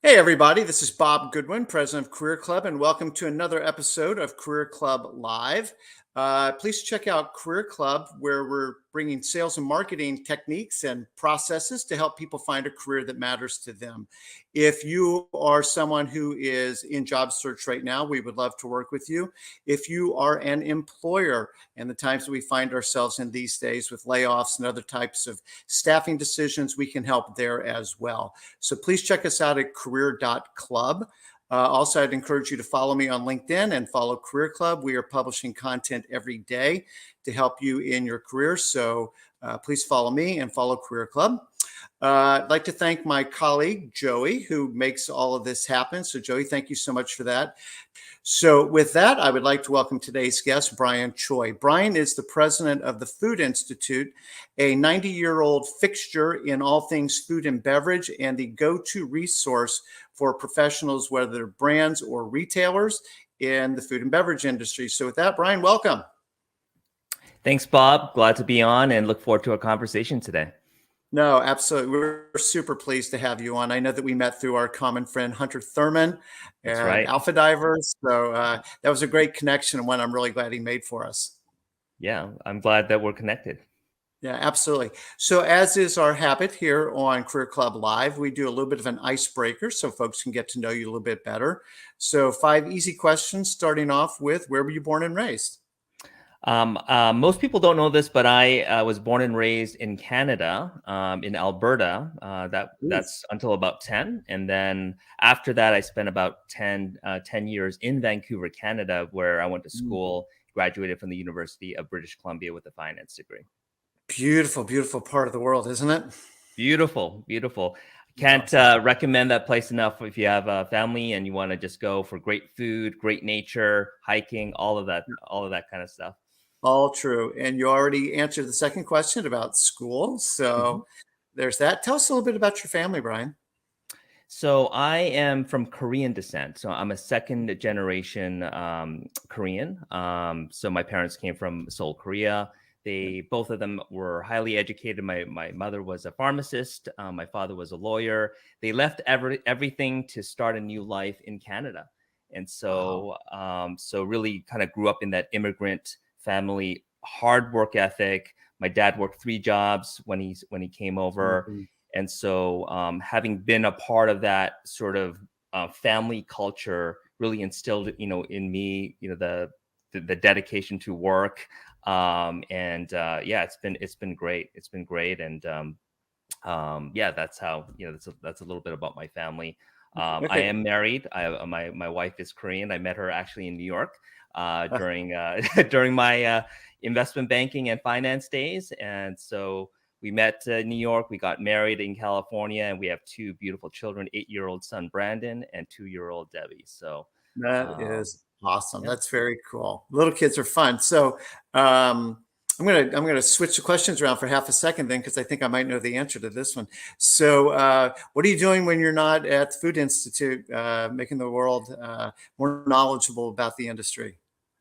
Hey, everybody, this is Bob Goodwin, president of Career Club, and welcome to another episode of Career Club Live. Please check out Career Club, where we're bringing sales and marketing techniques and processes to help people find a career that matters to them. If you are someone who is in job search right now, we would love to work with you. If you are an employer, and the times that we find ourselves in these days with layoffs and other types of staffing decisions, we can help there as well. So please check us out at career.club. Also, I'd encourage you to follow me on LinkedIn and follow Career Club. We are publishing content every day to help you in your career. So please follow me and follow Career Club. I'd like to thank my colleague, Joey, who makes all of this happen. So, Joey, thank you so much for that. So with that, I would like to welcome today's guest, Brian Choi. Brian is the president of the Food Institute, a 90-year-old fixture in all things food and beverage and the go-to resource for professionals, whether they're brands or retailers in the food and beverage industry. So with that, Brian, welcome. Thanks, Bob. Glad to be on and look forward to our conversation today. No, absolutely. We're super pleased to have you on. I know that we met through our common friend, Hunter Thurman, That's and right. Alpha Divers. So that was a great connection and one I'm really glad he made for us. Yeah, I'm glad that we're connected. Yeah, absolutely. So as is our habit here on Career Club Live, we do a little bit of an icebreaker so folks can get to know you a little bit better. So 5 easy questions, starting off with, where were you born and raised? Most people don't know this, but I was born and raised in Canada, in Alberta. That's until about 10. And then after that, I spent about 10 years in Vancouver, Canada, where I went to school, graduated from the University of British Columbia with a finance degree. Beautiful, beautiful part of the world, isn't it? Beautiful, beautiful. Can't recommend that place enough if you have a family and you want to just go for great food, great nature, hiking, all of that kind of stuff. All true. And you already answered the second question about school. So there's that. Tell us a little bit about your family, Brian. So I am from Korean descent. So I'm a second generation Korean. So my parents came from Seoul, Korea. Both of them were highly educated. My mother was a pharmacist. My father was a lawyer. They left everything to start a new life in Canada. And so, so really kind of grew up in that immigrant family, hard work ethic. My dad worked 3 jobs when he came over. And so having been a part of that sort of family culture really instilled, in me, the dedication to work. Yeah, it's been great. It's been great. And yeah, that's how, that's a little bit about my family. I am married. My wife is Korean. I met her actually in New York during my investment banking and finance days. And so we met in New York. We got married in California, and we have 2 beautiful children: 8-year-old son Brandon and 2-year-old Debbie. So that is awesome. Yeah. That's very cool. Little kids are fun. So I'm gonna switch the questions around for half a second then, because I think I might know the answer to this one. So what are you doing when you're not at the Food Institute, making the world more knowledgeable about the industry?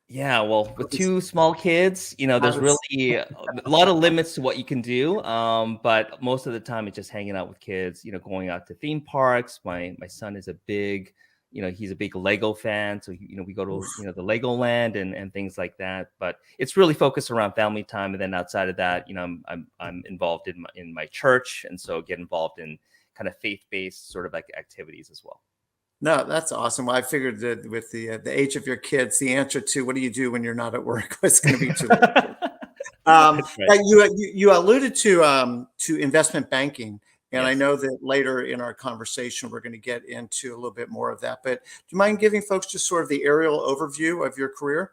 Yeah, well, with 2 small kids, there's really a lot of limits to what you can do. But most of the time it's just hanging out with kids, going out to theme parks. My son is a big, he's a big Lego fan. So, we go to, the Lego land and things like that. But it's really focused around family time. And then outside of that, I'm involved in my church. And so get involved in kind of faith-based sort of like activities as well. No, that's awesome. Well, I figured that with the age of your kids, the answer to what do you do when you're not at work was going to be too. Right. You alluded to investment banking, and Yes. I know that later in our conversation we're going to get into a little bit more of that. But do you mind giving folks just sort of the aerial overview of your career?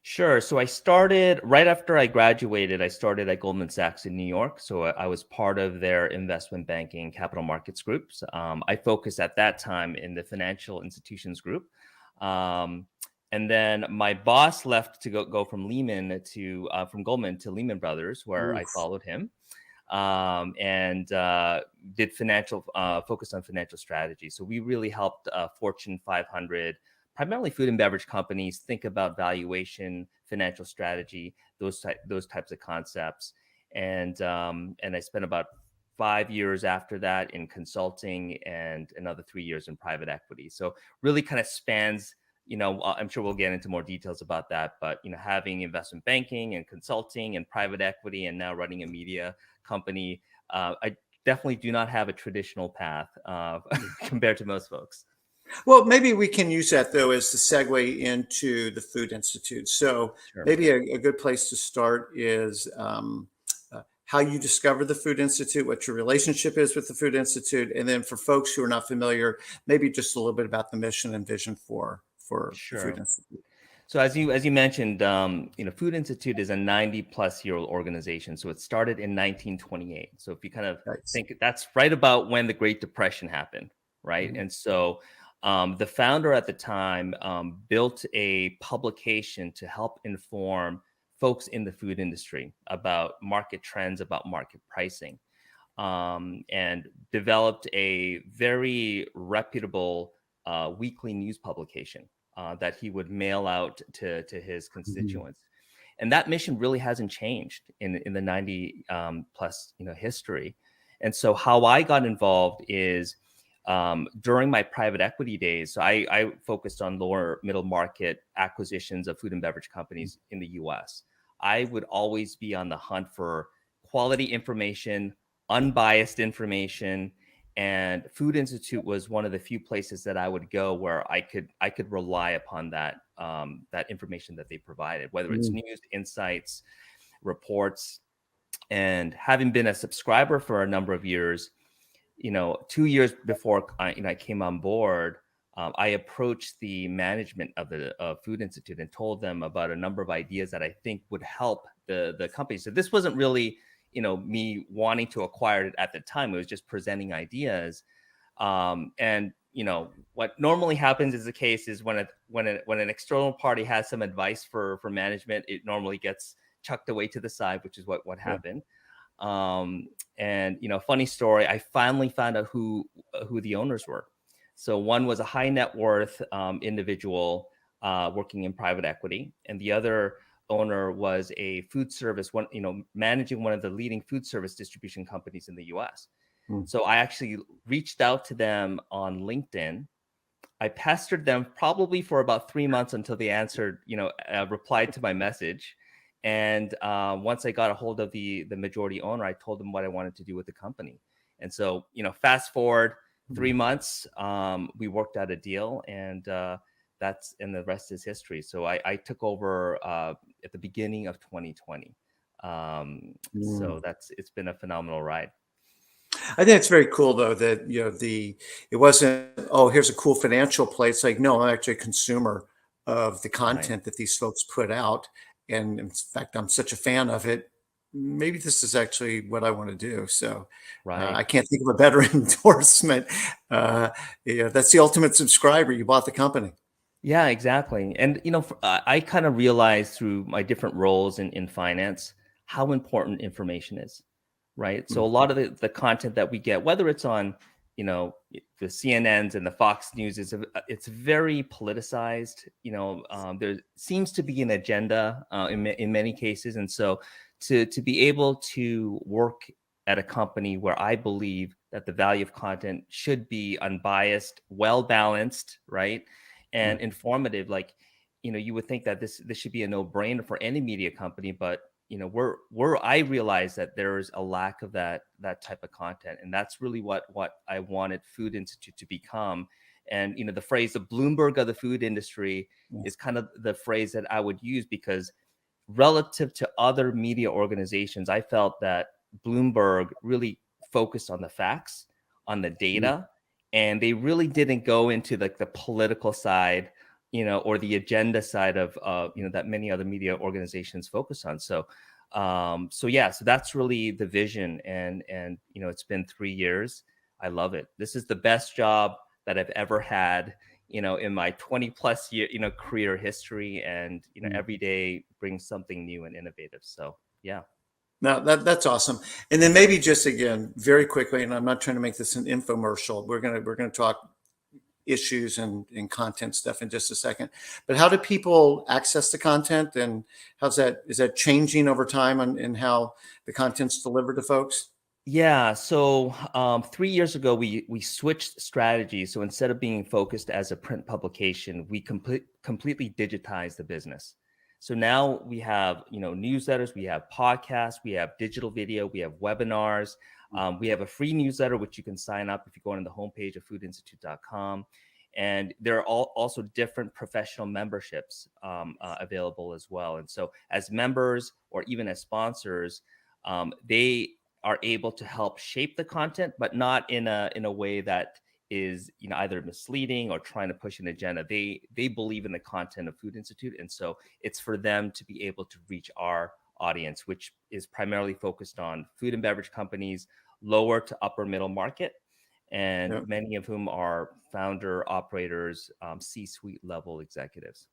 Sure. So I started right after I graduated. I started at Goldman Sachs in New York. So I was part of their investment banking capital markets groups. I focused at that time in the financial institutions group. And then my boss left to go from from Goldman to Lehman Brothers, where I followed him, and did focus on financial strategy. So we really helped Fortune 500, primarily food and beverage companies, think about valuation, financial strategy, those types of concepts. And I spent about 5 years after that in consulting, and another 3 years in private equity. So really kind of spans, I'm sure we'll get into more details about that, but, having investment banking and consulting and private equity and now running a media company, I definitely do not have a traditional path compared to most folks. Well, maybe we can use that though as the segue into the Food Institute. So Sure. maybe a good place to start is how you discovered the Food Institute, what your relationship is with the Food Institute, and then for folks who are not familiar, maybe just a little bit about the mission and vision for the Food Sure. Institute. So as you mentioned, Food Institute is a 90-plus-year-old organization. So it started in 1928. So if you kind of Nice. think, that's right about when the Great Depression happened, right? Mhm. And so the founder at the time built a publication to help inform folks in the food industry about market trends, about market pricing, and developed a very reputable weekly news publication that he would mail out to his Mhm. constituents. And that mission really hasn't changed in the 90 plus history. And so how I got involved is during my private equity days. So I focused on lower middle market acquisitions of food and beverage companies in the US. I would always be on the hunt for quality information, unbiased information, and Food Institute was one of the few places that I would go where I could rely upon that information that they provided, whether it's Mhm. news, insights, reports. And having been a subscriber for a number of years, 2 years before I came on board, I approached the management of the Food Institute and told them about a number of ideas that I think would help the company. So this wasn't really, me wanting to acquire it at the time. It was just presenting ideas. And what normally happens is the case is when an external party has some advice for management, it normally gets chucked away to the side, which is what Yeah. happened. And funny story, I finally found out who the owners were. So one was a high net worth individual working in private equity, and the other owner was a food service one, managing one of the leading food service distribution companies in the US. Mm. So I actually reached out to them on LinkedIn. I pestered them probably for about 3 months until they answered, replied to my message. And once I got a hold of the majority owner, I told them what I wanted to do with the company. And so, fast forward 3 months, we worked out a deal, and the rest is history. So I took over at the beginning of 2020. Mm. So it's been a phenomenal ride. I think it's very cool though that it wasn't, oh, here's a cool financial play. It's like, no, I'm actually a consumer of the Right, content that these folks put out. And in fact, I'm such a fan of it. Maybe this is actually what I want to do. So right. I can't think of a better endorsement. That's the ultimate subscriber. You bought the company. Yeah, exactly. And I kind of realized through my different roles in finance how important information is, right? So Mm. a lot of the content that we get, whether it's on, the CNNs and the Fox News, it's very politicized. There seems to be an agenda in many cases, and so to be able to work at a company where I believe that the value of content should be unbiased, well balanced, right? Yeah. And informative, like, you would think that this should be a no-brainer for any media company, but I realize that there's a lack of that type of content, and that's really what I wanted Food Institute to become. And the phrase the Bloomberg of the food industry Yeah. is kind of the phrase that I would use, because relative to other media organizations, I felt that Bloomberg really focused on the facts, on the Mm. data, and they really didn't go into like the political side, or the agenda side of that many other media organizations focus on. So that's really the vision, and it's been 3 years. I love it. This is the best job that I've ever had, in my 20 plus year, career history. And, Mm. every day brings something new and innovative. So, yeah. Now that's awesome. And then maybe just again, very quickly, and I'm not trying to make this an infomercial. We're gonna talk issues and content stuff in just a second. But how do people access the content, and is that changing over time and how the content's delivered to folks? Yeah. So 3 years ago, we switched strategy. So instead of being focused as a print publication, we completely digitized the business. So now we have newsletters, we have podcasts, we have digital video, we have webinars, we have a free newsletter which you can sign up if you go on the homepage of foodinstitute.com. And there are also different professional memberships available as well. And so as members or even as sponsors, they are able to help shape the content, but not in a way that is either misleading or trying to push an agenda. They believe in the content of Food Institute, and so it's for them to be able to reach our audience, which is primarily focused on food and beverage companies, lower to upper middle market, and Yeah. many of whom are founder operators, C-suite level executives.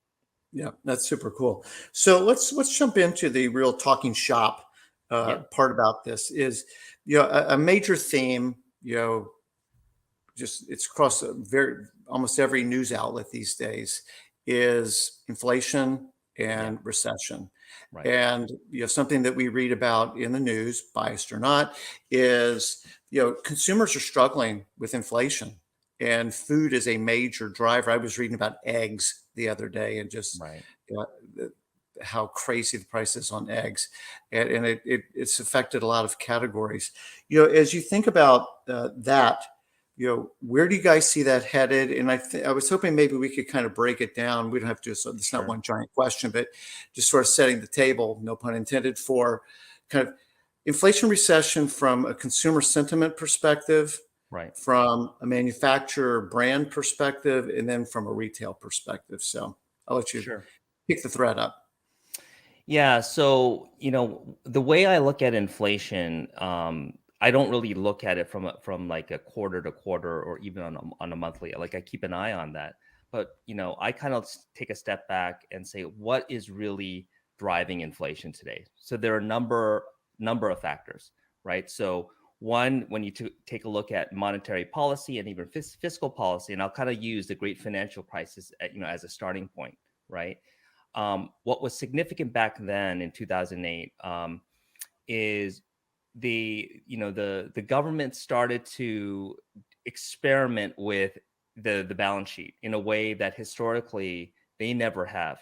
Yeah, that's super cool. So let's jump into the real talking shop Yeah, part about this. Is a major theme. Just it's across almost every news outlet these days is inflation yeah, and recession. right, And something that we read about in the news, biased or not, is consumers are struggling with inflation, and food is a major driver. I was reading about eggs the other day, and just right. the, how crazy the price is on eggs, and it's affected a lot of categories. As you think about that, where do you guys see that headed? And I was hoping maybe we could kind of break it down. We don't have to, so it's not Sure. one giant question, but just sort of setting the table, no pun intended, for kind of inflation recession from a consumer sentiment perspective, Right. from a manufacturer brand perspective, and then from a retail perspective. So I'll let you Sure. pick the thread up. Yeah, so the way I look at inflation, I don't really look at it from like a quarter to quarter or even on a monthly. Like I keep an eye on that, but I kind of take a step back and say what is really driving inflation today. So there are a number of factors, right? So one, when you take a look at monetary policy and even fiscal policy, and I'll kind of use the Great Financial Crisis, as a starting point, right? What was significant back then in 2008 is the government started to experiment with the balance sheet in a way that historically they never have,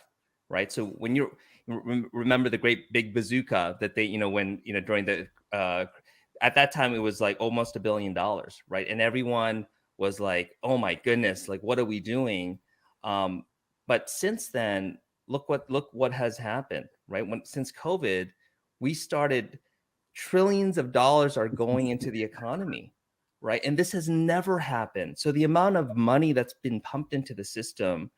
right? So when you remember the great big bazooka that they when during the at that time it was like almost $1 billion, right? And everyone was like, oh my goodness, like what are we doing? But since then, look what has happened, right? Since COVID, we started trillions of dollars are going into the economy, right? And this has never happened. So the amount of money that's been pumped into the system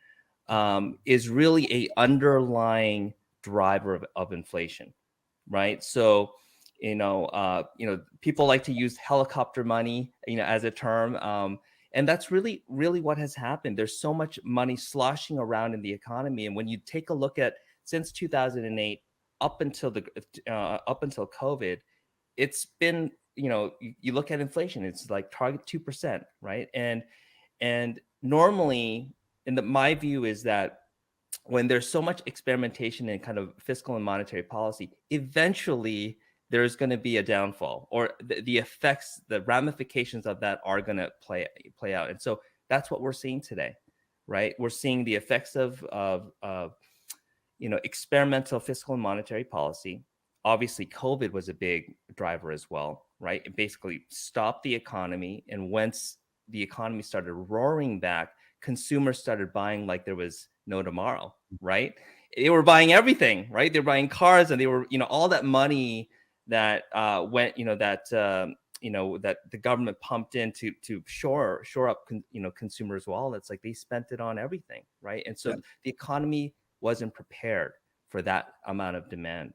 is really a underlying driver of inflation, right? So people like to use helicopter money, as a term. And that's really what has happened. There's so much money sloshing around in the economy, and when you take a look at since 2008 up until COVID, it's been you look at inflation, it's like target 2%, right? And normally, my view is that when there's so much experimentation in kind of fiscal and monetary policy, eventually there's going to be a downfall, or the effects, the ramifications of that are going to play out. And so that's what we're seeing today, right? We're seeing the effects of experimental fiscal and monetary policy. Obviously, COVID was a big driver as well, right? It basically stopped the economy, and once the economy started roaring back, consumers started buying like there was no tomorrow, right? They were buying everything, right? They were buying cars, and they were, all that money that went, that the government pumped in to shore up, consumers' wallets. Like they spent it on everything, right? And so Yeah. the economy wasn't prepared for that amount of demand,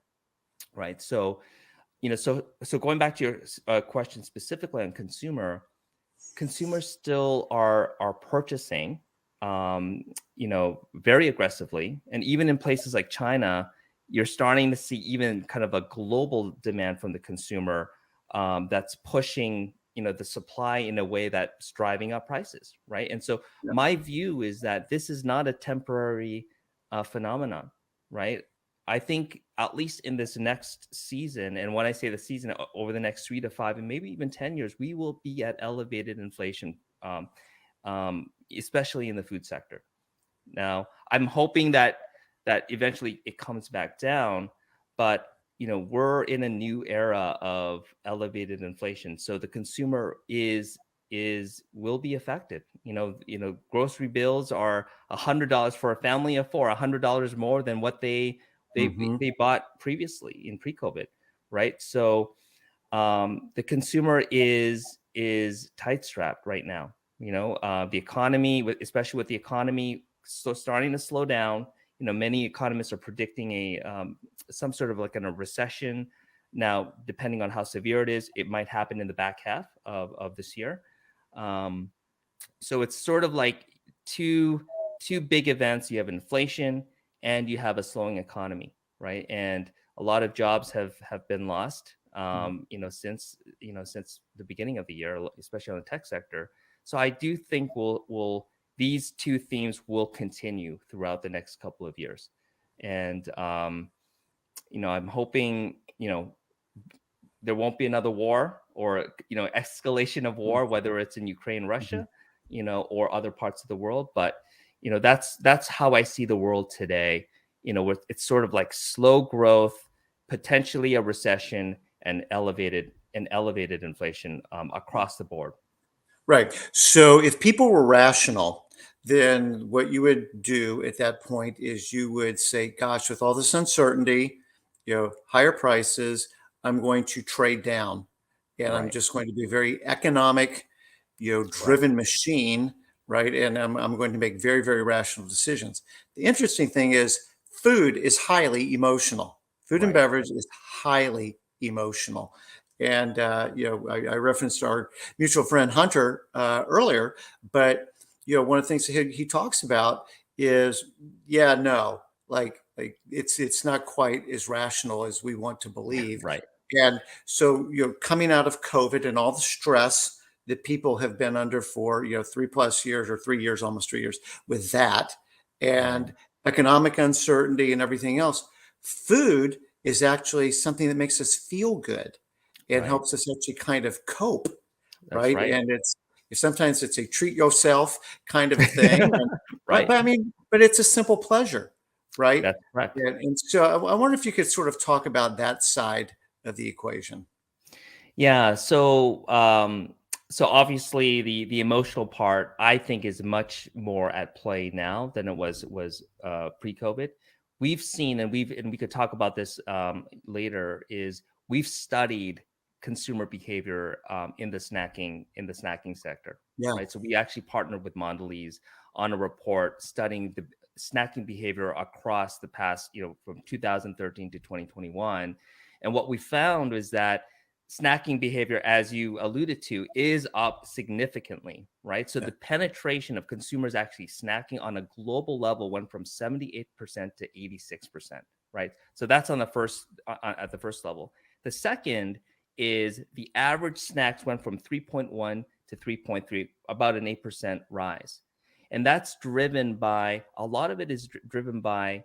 right? So so going back to your question specifically on consumers still are purchasing, very aggressively, and even in places like China, you're starting to see even kind of a global demand from the consumer, that's pushing the supply in a way that's driving up prices, right? And so my view is that this is not a temporary phenomenon, right? I think at least in this next season, and when I say the season, over the next 3 to 5 and maybe even 10 years, we will be at elevated inflation, especially in the food sector. Now, I'm hoping that eventually it comes back down, but we're in a new era of elevated inflation, so the consumer will be affected. Grocery bills are $100 for a family of four, $100 more than what Hmm. they bought previously in pre-COVID, right? So the consumer is tight strapped right now. The economy, especially with the economy so starting to slow down. Many economists are predicting some sort of like a recession. Now, depending on how severe it is, it might happen in the back half of this year. Um, so it's sort of like two big events. You have inflation and you have a slowing economy, right? And a lot of jobs have been lost, since the beginning of the year, especially on the tech sector. So I do think will these two themes will continue throughout the next couple of years. And I'm hoping there won't be another war or escalation of war, whether it's in Ukraine, Hmm. Russia, or other parts of the world. But that's how I see the world today. With it's sort of like slow growth, potentially a recession, and elevated inflation across the board. Right. So if people were rational, then what you would do at that point is you would say, gosh, with all this uncertainty, higher prices, I'm going to trade down and I'm Right. just going to be very economic, Correct. driven machine, right? And I'm going to make very, very rational decisions. The interesting thing is food is highly emotional. Food and Right. beverage is highly emotional. And, I referenced our mutual friend Hunter earlier, but one of the things he talks about is, yeah, no, like it's not quite as rational as we want to believe. Right. And so coming out of COVID and all the stress that people have been under for 3+ years or 3 years, almost 3 years, with that Right. and economic uncertainty and everything else, food is actually something that makes us feel good. It Right. helps us actually kind of cope, That's right? right. And sometimes it's a treat yourself kind of a thing, and but Right. I mean, but it's a simple pleasure, right? That's correct. And so I wonder if you could sort of talk about that side of the equation. Yeah. So obviously the emotional part I think is much more at play now than it was pre-COVID. We've seen, and we could talk about this later, is we've studied consumer behavior in the snacking sector, Yeah. right? So we actually partnered with Mondelez on a report studying the snacking behavior across the past, from 2013 to 2021. And what we found is that snacking behavior, as you alluded to, is up significantly, right? So Yeah. the penetration of consumers actually snacking on a global level went from 78% to 86%, right? So that's on the first at the first level. The second is the average snacks went from 3.1 to 3.3, about an 8% rise. And that's driven by a lot of it is driven by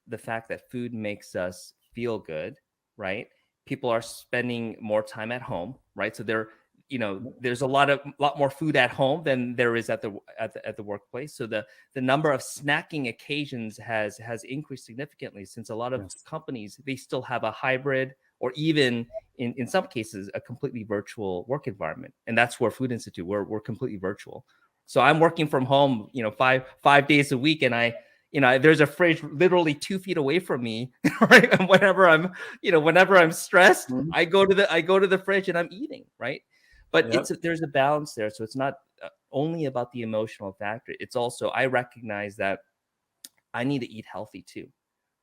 the fact that food makes us feel good, right? People are spending more time at home, right? So there's a lot more food at home than there is at the workplace. So the number of snacking occasions has increased significantly, since a lot of Yes. companies, they still have a hybrid, or even in some cases a completely virtual work environment. And that's where Food Institute, we're completely virtual. So I'm working from home, 5 days a week, and there's a fridge literally 2 feet away from me, right? And whenever I'm stressed, Mhm. I go to the fridge and I'm eating, right? But Yep. there's a balance there, so it's not only about the emotional factor. It's also, I recognize that I need to eat healthy too,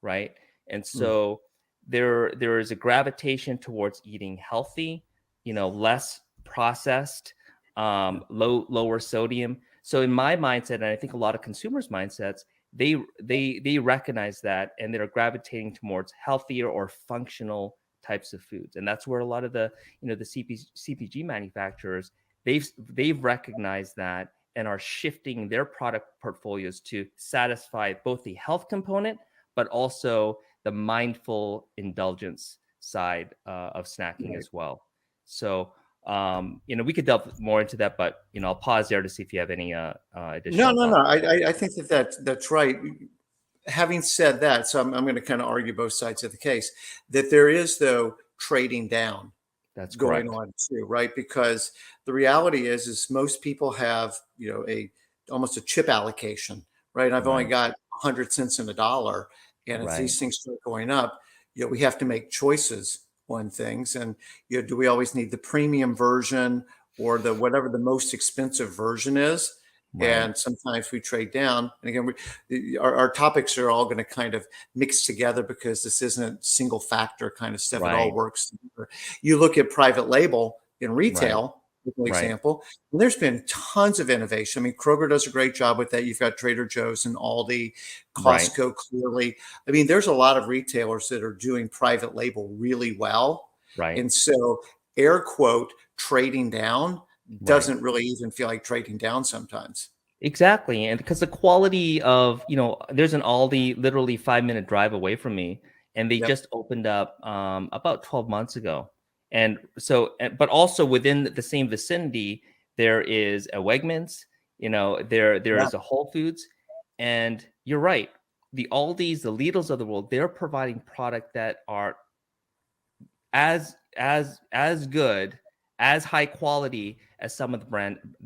right? And Mm. so there is a gravitation towards eating healthy, less processed, Yeah. lower sodium. So in my mindset, and I think a lot of consumers' mindsets, they recognize that, and they're gravitating towards healthier or functional types of foods. And that's where a lot of the CPG manufacturers, they've recognized that and are shifting their product portfolios to satisfy both the health component, but also the mindful indulgence side of snacking Right. as well. So we could delve more into that, but I'll pause there to see if you have any No, additional no, no. thoughts. I think that's right. Having said that, so I'm going to kind of argue both sides of the case that there is though trading down That's going correct. on too, right? Because the reality is most people have, a almost a chip allocation, right? I've only Right. got 100 cents in a dollar, and as Right. these things start going up, we have to make choices on things, and do we always need the premium version or the whatever the most expensive version is? Right. And sometimes we trade down. And again, our topics are all going to kind of mix together because this isn't single factor kind of stuff. It all Right. works together. You look at private label in Right. retail, as an Right. example, and there's been tons of innovation. I mean, Kroger does a great job with that. You've got Trader Joe's and Aldi, Right. Costco, clearly. I mean, there's a lot of retailers that are doing private label really well. Right. And so, air quote, trading down Right. doesn't really even feel like trading down sometimes. Exactly. And because the quality of, there's an Aldi literally 5-minute drive away from me, and they Yep. just opened up about 12 months ago. And so, but also within the same vicinity, there is a Wegmans, there Yeah. is a Whole Foods. And you're right. The Aldis, the Lidls of the world, they're providing product that are as good, as high quality as some of the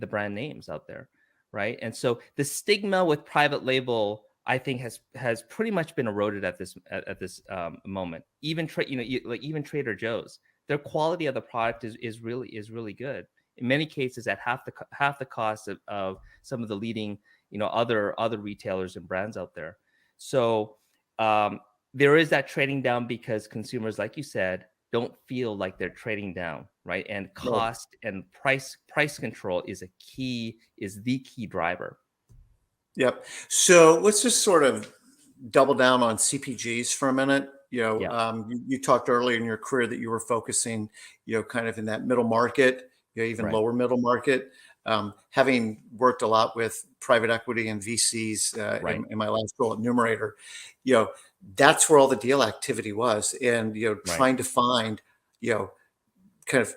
brand names out there, right? And so the stigma with private label, I think, has pretty much been eroded at this moment. Even like even Trader Joe's, their quality of the product is really good. In many cases, at half the cost of some of the leading other retailers and brands out there. So um, there is that trading down because consumers, like you said, don't feel like they're trading down, right? And Right. cost and price control is the key driver. Yep. So let's just sort of double down on CPGs for a minute. Yeah, You talked earlier in your career that you were focusing, kind of in that middle market, even right, lower middle market. Having worked a lot with private equity and VCs right, in my last role at Numerator, you know, that's where all the deal activity was, and right, trying to find, kind of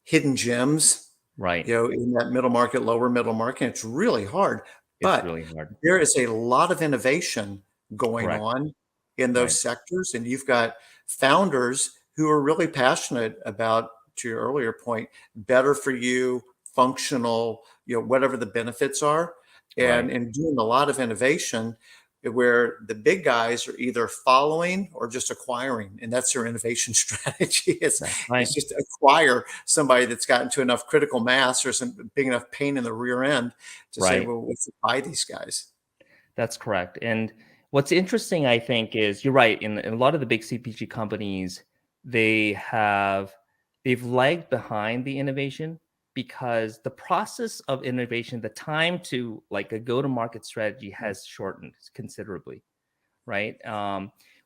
hidden gems, right. in that middle market, lower middle market. It's really hard, It's but really hard. there is a lot of innovation going Correct. on in those Right, sectors, and you've got founders who are really passionate about, to your earlier point, better for you, functional, whatever the benefits are, and right. doing a lot of innovation where the big guys are either following or just acquiring, and that's their innovation strategy. It's That's it's right. just acquire somebody that's gotten to enough critical mass or some big enough pain in the rear end to say, Right. well, let's buy these guys. That's correct. And what's interesting, I think, is you're right. In a lot of the big CPG companies, they have they've lagged behind the innovation because the process of innovation, the time to like a go-to-market strategy has shortened considerably, right?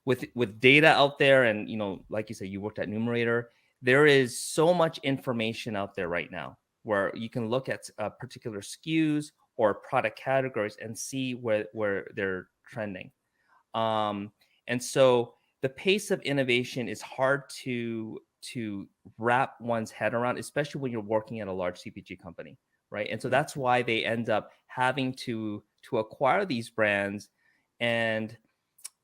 With data out there, and like you said, you worked at Numerator. There is so much information out there right now where you can look at particular SKUs or product categories and see where they're trending. Um, and so the pace of innovation is hard to wrap one's head around, especially when you're working at a large CPG company, right? And so Yeah. that's why they end up having to acquire these brands, and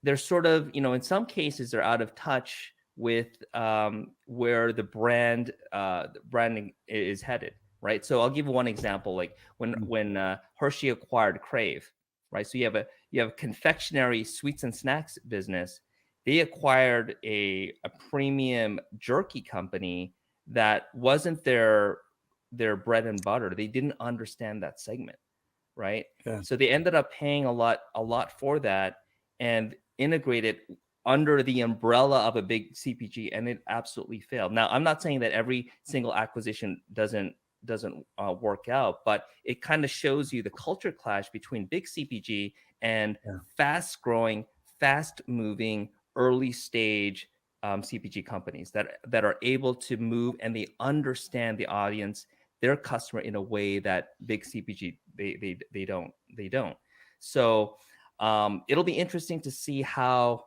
they're sort of, in some cases, they're out of touch with where the branding is headed, right? So I'll give you one example, like when Hershey acquired Crave, right? So you have a confectionery sweets and snacks business. They acquired a premium jerky company that wasn't their bread and butter. They didn't understand that segment, right? Yeah. So they ended up paying a lot for that and integrated under the umbrella of a big CPG, and it absolutely failed. Now, I'm not saying that every single acquisition doesn't work out, but it kind of shows you the culture clash between big CPG and Yeah. fast growing, fast moving, early stage CPG companies that are able to move, and they understand the audience, their customer, in a way that big CPG they don't. So it'll be interesting to see how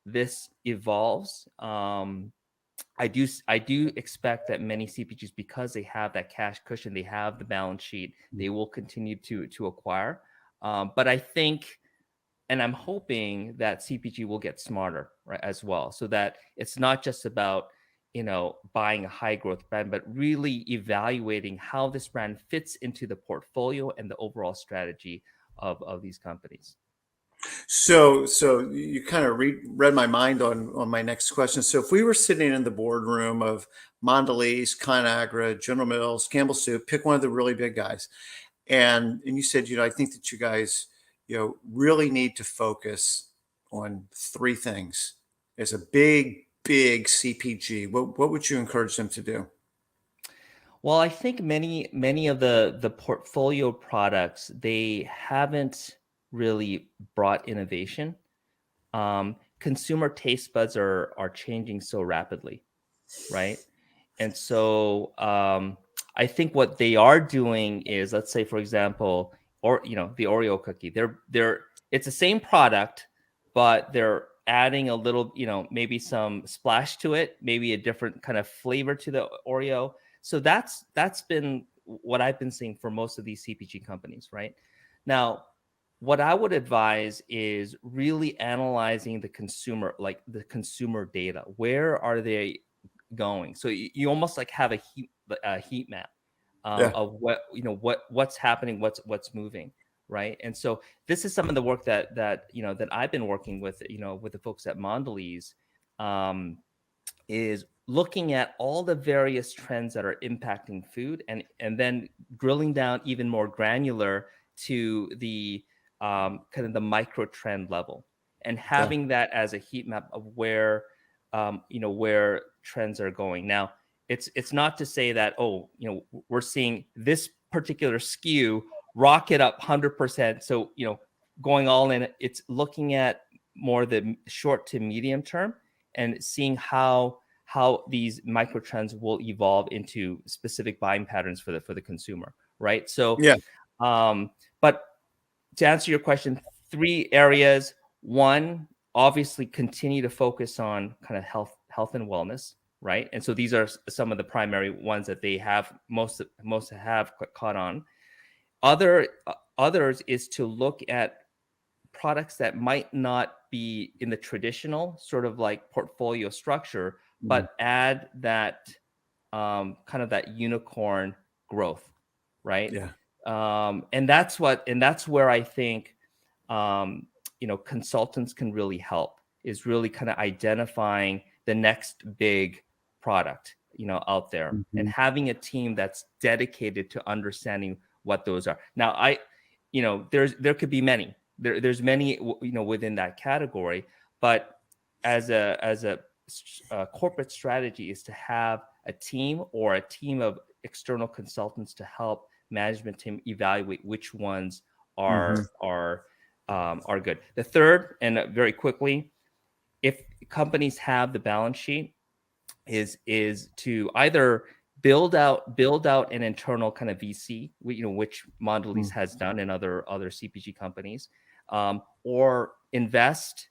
this evolves, I do expect that many CPGs, because they have that cash cushion, they have the balance sheet, they will continue to acquire. But I think, and I'm hoping that CPG will get smarter, right, as well, so that it's not just about, buying a high growth brand, but really evaluating how this brand fits into the portfolio and the overall strategy of these companies. So you kind of read my mind on my next question. So if we were sitting in the boardroom of Mondelez, Conagra, General Mills, Campbell Soup, pick one of the really big guys, and you said, I think that you guys, really need to focus on three things as a big CPG. What would you encourage them to do? Well, I think many of the portfolio products, they haven't really brought innovation. Consumer taste buds are changing so rapidly, right? And so I think what they are doing is, let's say, for example, or the Oreo cookie. They're it's the same product, but they're adding a little, maybe some splash to it, maybe a different kind of flavor to the Oreo. So that's been what I've been seeing for most of these CPG companies, right? Now, what I would advise is really analyzing the consumer, like the consumer data. Where are they going? So you almost like have a heat map Yeah. of what's happening, what's moving, right? And so this is some of the work that I've been working with, with the folks at Mondelez, um, is looking at all the various trends that are impacting food, and then drilling down even more granular to the kind of the micro trend level, and Yeah. having that as a heat map of where where trends are going. Now, it's not to say that, oh, we're seeing this particular skew rocket up 100%, so going all in. It's looking at more the short to medium term, and seeing how these micro trends will evolve into specific buying patterns for the consumer, right? So Yeah. but to answer your question, three areas. One, obviously continue to focus on kind of health and wellness, right? And so these are some of the primary ones that they have most have caught on. Others is to look at products that might not be in the traditional sort of like portfolio structure, Mhm. but add that kind of that unicorn growth, right? Yeah. And that's where I think consultants can really help, is really kind of identifying the next big product out there, and Mhm. having a team that's dedicated to understanding what those are. Now, there could be many. There's many within that category, but as a corporate strategy is to have a team or a team of external consultants to help management team evaluate which ones Mhm. are good. The third, and very quickly, if companies have the balance sheet, is to either build out an internal kind of VC, which Mondelez Mhm. has done, and other CPG companies, or invest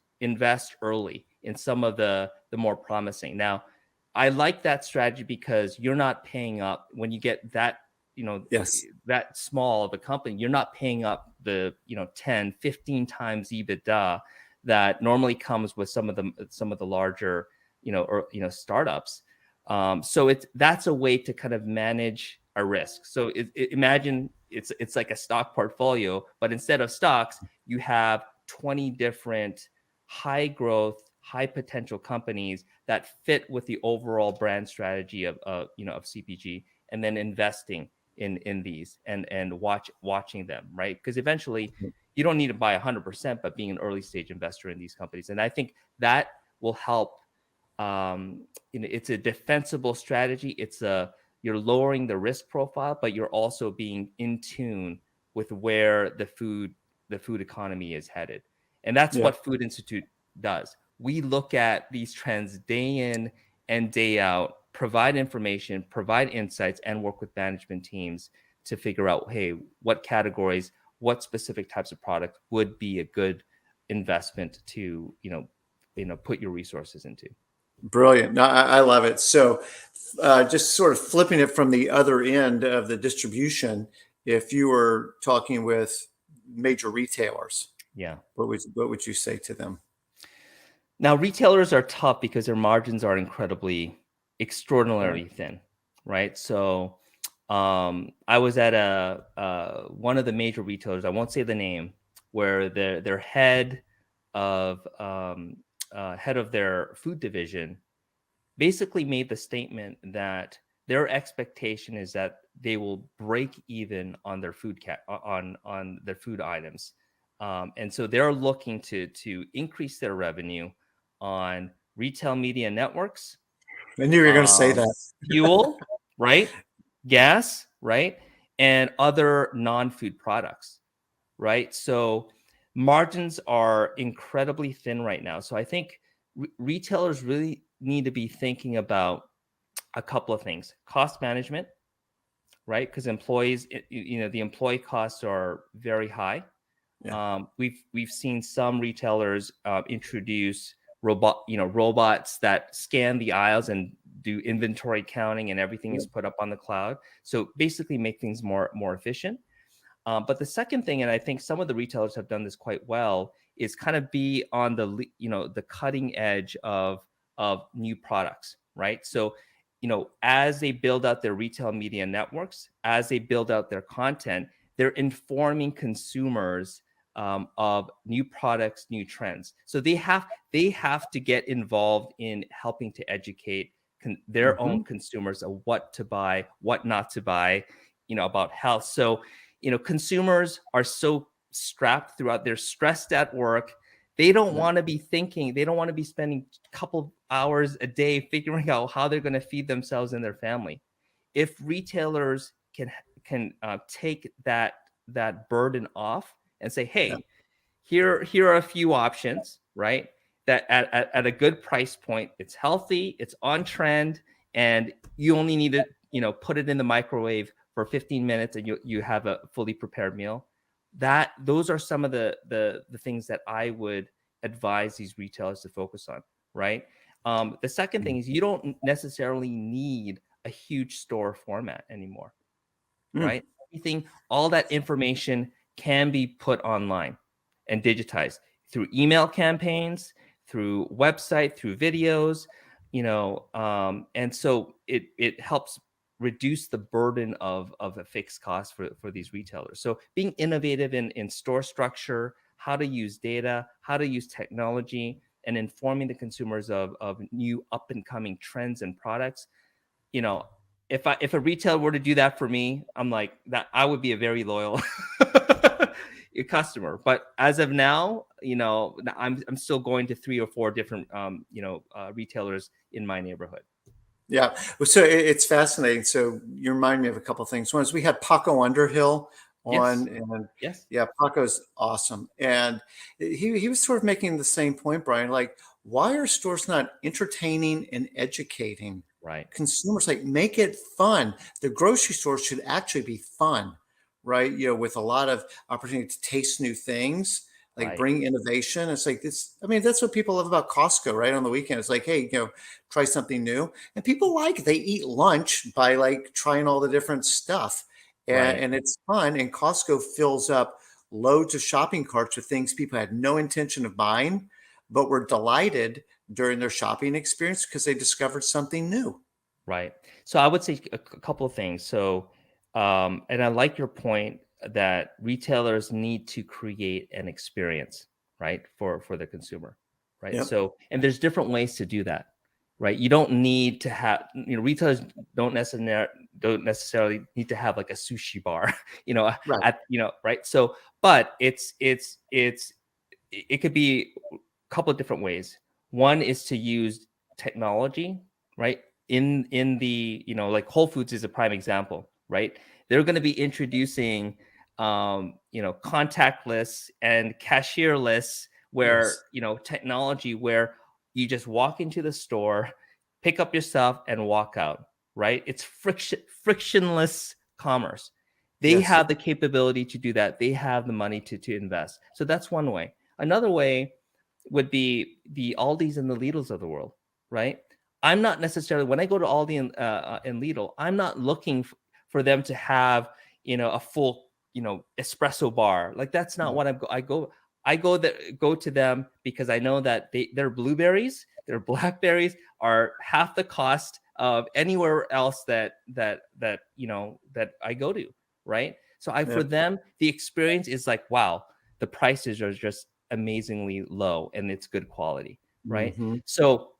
early in some of the more promising. Now, I like that strategy because you're not paying up when you get that, Yes. that small of a company. You're not paying up the 10, 15 times EBITDA that normally comes with some of the larger or startups. So that's a way to kind of manage a risk. So imagine it's like a stock portfolio, but instead of stocks, you have 20 different high growth, high potential companies that fit with the overall brand strategy of CPG, and then investing in these, and watching them, right? Because eventually you don't need to buy 100%, but being an early stage investor in these companies. And I think that will help. It's a defensible strategy. You're lowering the risk profile, but you're also being in tune with where the food economy is headed. And that's Yeah. what Food Institute does. We look at these trends day in and day out, provide information, provide insights, and work with management teams to figure out, hey, what categories, what specific types of product would be a good investment to put your resources into. Brilliant. No, I love it. So just sort of flipping it from the other end of the distribution, if you were talking with major retailers, Yeah. what would you say to them? Now, retailers are tough because their margins are Right. extraordinarily thin, right? So, I was at one of the major retailers. I won't say the name, where their head of their food division basically made the statement that their expectation is that they will break even on their on their food items, and so they're looking to increase their revenue on retail media networks, I knew you were going to say that. fuel, right, gas, right, and other non-food products, right? So margins are incredibly thin right now. So I think retailers really need to be thinking about a couple of things: cost management, right? Because employees, the employee costs are very high. Yeah. We've seen some retailers introduce robots that scan the aisles and do inventory counting, and everything Yeah. is put up on the cloud. So basically, make things more efficient. But the second thing, and I think some of the retailers have done this quite well, is kind of be on the cutting edge of new products, right? So, as they build out their retail media networks, as they build out their content, they're informing consumers of new products, new trends. So they have to get involved in helping to educate their own Hmm. consumers of what to buy, what not to buy, about health. So consumers are so strapped throughout. They're stressed at work. They don't Yeah. want to be thinking. They don't want to be spending a couple hours a day figuring out how they're going to feed themselves and their family. If retailers can take that burden off and say, Yeah. hey, here are a few options, right? That at a good price point, it's healthy, it's on trend, and you only need to put it in the microwave for 15 minutes, and you have a fully prepared meal. Those are some of the things that I would advise these retailers to focus on, right? The second thing is, you don't necessarily need a huge store format anymore, Mm. right? All that information can be put online and digitized through email campaigns, through website, through videos, and so it helps reduce the burden of a fixed cost for these retailers. So being innovative in store structure, how to use data, how to use technology, and informing the consumers of new up and coming trends and products, you know, if a retailer were to do that for me, I'm like that, I would be a very loyal customer. But as of now, I'm still going to 3 or 4 different retailers in my neighborhood. Yeah. Well, so it's fascinating. So you remind me of a couple of things. One is we had Paco Underhill Yes. on, and Yes. yeah, Paco's awesome. And he was sort of making the same point, Brian, like, why are stores not entertaining and educating Right. consumers? Like, make it fun. The grocery store should actually be fun, right? With a lot of opportunity to taste new things, like Right. bring innovation. It's like this. I mean, that's what people love about Costco, right? On the weekend, it's like, hey, try something new. And people they eat lunch by like trying all the different stuff. And, Right. and it's fun. And Costco fills up loads of shopping carts with things people had no intention of buying, but were delighted during their shopping experience because they discovered something new. Right. So I would say a couple of things. So, and I like your point that retailers need to create an experience, right, for the consumer, right? Yep. So, and there's different ways to do that, right? You don't need to have, retailers don't necessarily need to have like a sushi bar, Right. right? So, but it could be a couple of different ways. One is to use technology, right? In the, like Whole Foods is a prime example, right? They're going to be introducing contactless and cashierless, where Yes. technology where you just walk into the store, pick up your stuff, and walk out, right? It's frictionless commerce. They Yes. have the capability to do that. They have the money to invest. So that's one way. Another way would be the Aldis and the Lidls of the world, right? I'm not necessarily, when I go to Aldi and Lidl, I'm not looking for them to have, a full, espresso bar. Like, that's not what I go to them because I know that their blueberries, their blackberries are half the cost of anywhere else that I go to, right? So Yeah. for them, the experience is like, wow, the prices are just amazingly low and it's good quality, right? Hmm. So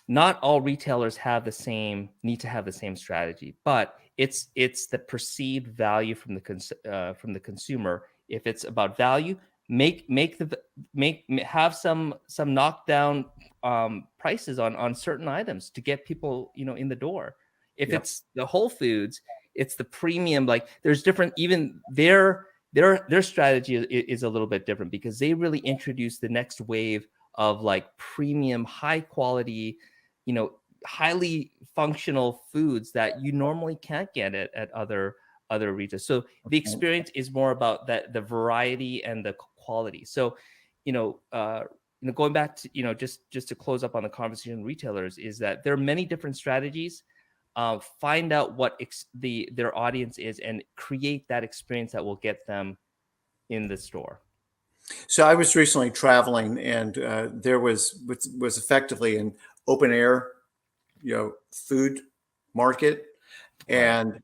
not all retailers need to have the same strategy, but it's the perceived value from the consumer. If it's about value, have some knockdown prices on certain items to get people in the door. If Yep. it's the Whole Foods, it's the premium. Like, there's different, even their strategy is a little bit different because they really introduce the next wave of like premium, high quality, highly functional foods that you normally can't get at other retailers. So the experience is more about the variety and the quality. So, going back to, just to close up on the conversation, retailers, is that there are many different strategies. Find out what their audience is and create that experience that will get them in the store. So I was recently traveling, and there was effectively an open air, food market, Right, and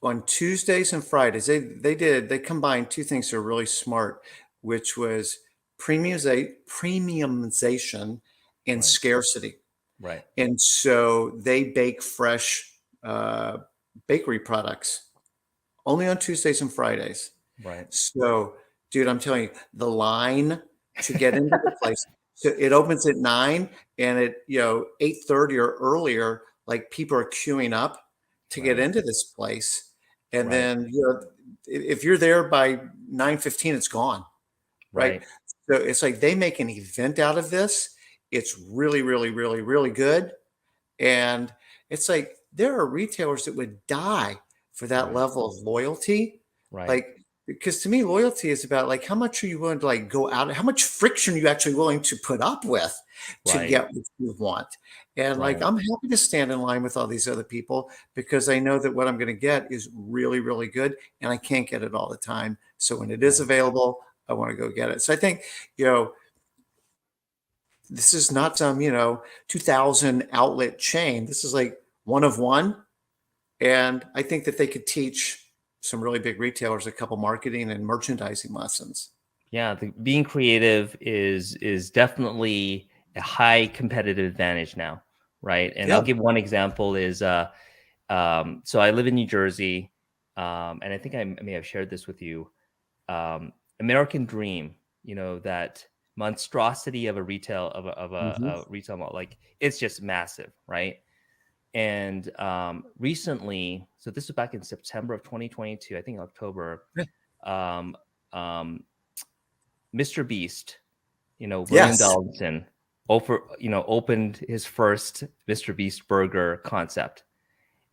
on Tuesdays and Fridays, they combined two things that are really smart, which was premiumization and right, scarcity. right, And so they bake fresh uh, bakery products only on Tuesdays and Fridays. right, So, dude, I'm telling you, the line to get into the place. So it opens at 9, and at 8:30 or earlier, like, people are queuing up to get right, into this place. And right, then, if you're there by 9:15, it's gone, right? right, So it's like they make an event out of this. It's really, really, really, really good. And it's like there are retailers that would die for that right, level of loyalty. right, Like, because to me, loyalty is about, like, how much are you willing to, like, go out, how much friction are you actually willing to put up with to right, get what you want. And, like, right, I'm happy to stand in line with all these other people because I know that what I'm going to get is really, really good, and I can't get it all the time. So when it is right. available, I want to go get it. So I think, you know, this is not some, 2000 outlet chain. This is like one of one. And I think that they could teach some really big retailers a couple marketing and merchandising lessons. Yeah, being creative is definitely a high competitive advantage now, right? And Yeah. I'll give one example is so I live in New Jersey, and I think I may have shared this with you. American Dream, that monstrosity of a Hmm. retail mall, like, it's just massive, right? And recently, so this was back in September of 2022, I think October, Yeah. um, um, Mr. Beast, William Yes. Donaldson, opened his first Mr. Beast burger concept,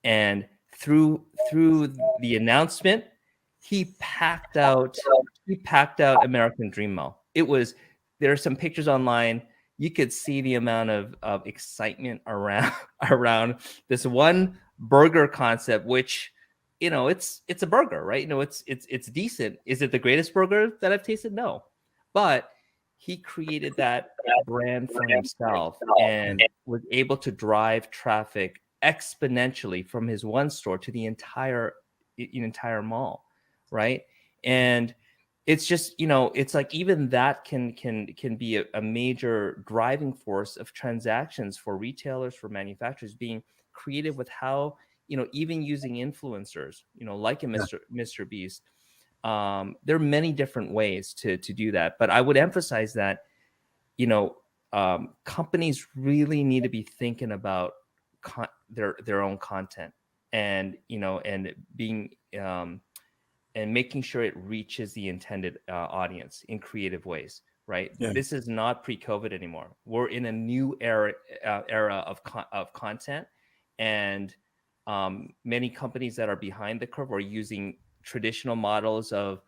and through the announcement, he packed out American Dream Mall. There are some pictures online. You could see the amount of excitement around around this one burger concept, which, it's a burger, right? It's decent. Is it the greatest burger that I've tasted? No, but he created that brand for himself and was able to drive traffic exponentially from his one store to the entire mall, right? And it's just, it's like, even that can be a major driving force of transactions for retailers, for manufacturers, being creative with how, even using influencers, like a Yeah. Mr. Beast. There are many different ways to do that, but I would emphasize that, you know, companies really need to be thinking about their own content, and and being and making sure it reaches the intended audience in creative ways. Right? Yeah. This is not pre-COVID anymore. We're in a new era of content, and many companies that are behind the curve are using traditional models of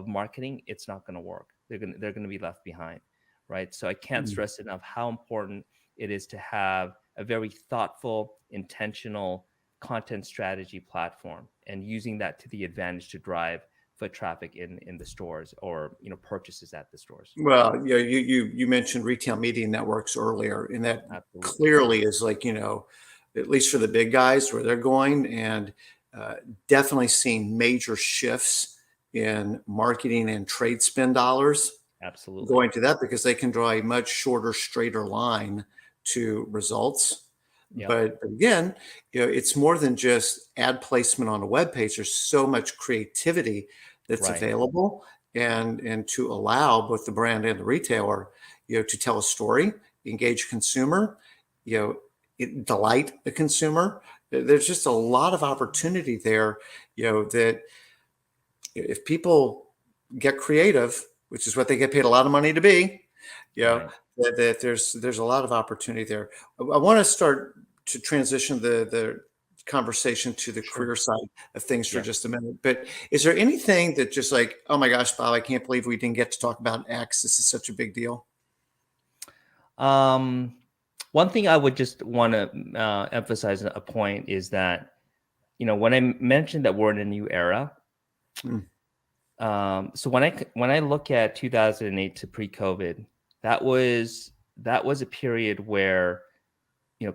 marketing. It's not going to work. they're gonna be left behind, right? So I can't stress enough how important it is to have a very thoughtful, intentional content strategy platform, and using that to the advantage to drive foot traffic in the stores, or purchases at the stores. Well, you mentioned retail media networks earlier, and that Absolutely. clearly is like, at least for the big guys where they're going, and uh, definitely seeing major shifts in marketing and trade spend dollars Absolutely. going to that, because they can draw a much shorter, straighter line to results. Yep. But again, it's more than just ad placement on a web page. There's so much creativity that's Right. available, and to allow both the brand and the retailer, to tell a story, engage consumer, delight the consumer. There's just a lot of opportunity there, that if people get creative, which is what they get paid a lot of money to be, you know, Right. that there's a lot of opportunity there. I want to start to transition the conversation to the Sure. career side of things for Yeah. just a minute. But is there anything that just like, oh my gosh, Bob, I can't believe we didn't get to talk about X. This is such a big deal. Um, One thing I would just want to emphasize a point is that, when I mentioned that we're in a new era, Mm, so when I look at 2008 to pre-COVID, that was a period where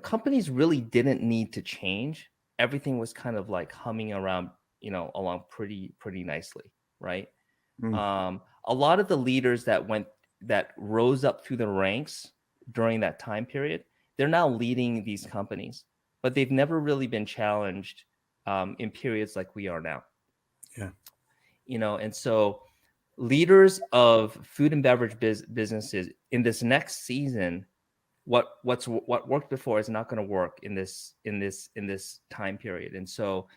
companies really didn't need to change. Everything was kind of like humming around, along pretty nicely, right? mm, A lot of the leaders that rose up through the ranks during that time period, they're now leading these companies, but they've never really been challenged in periods like we are now. yeah. And so leaders of food and beverage businesses in this next season, what worked before is not going to work in this time period. And so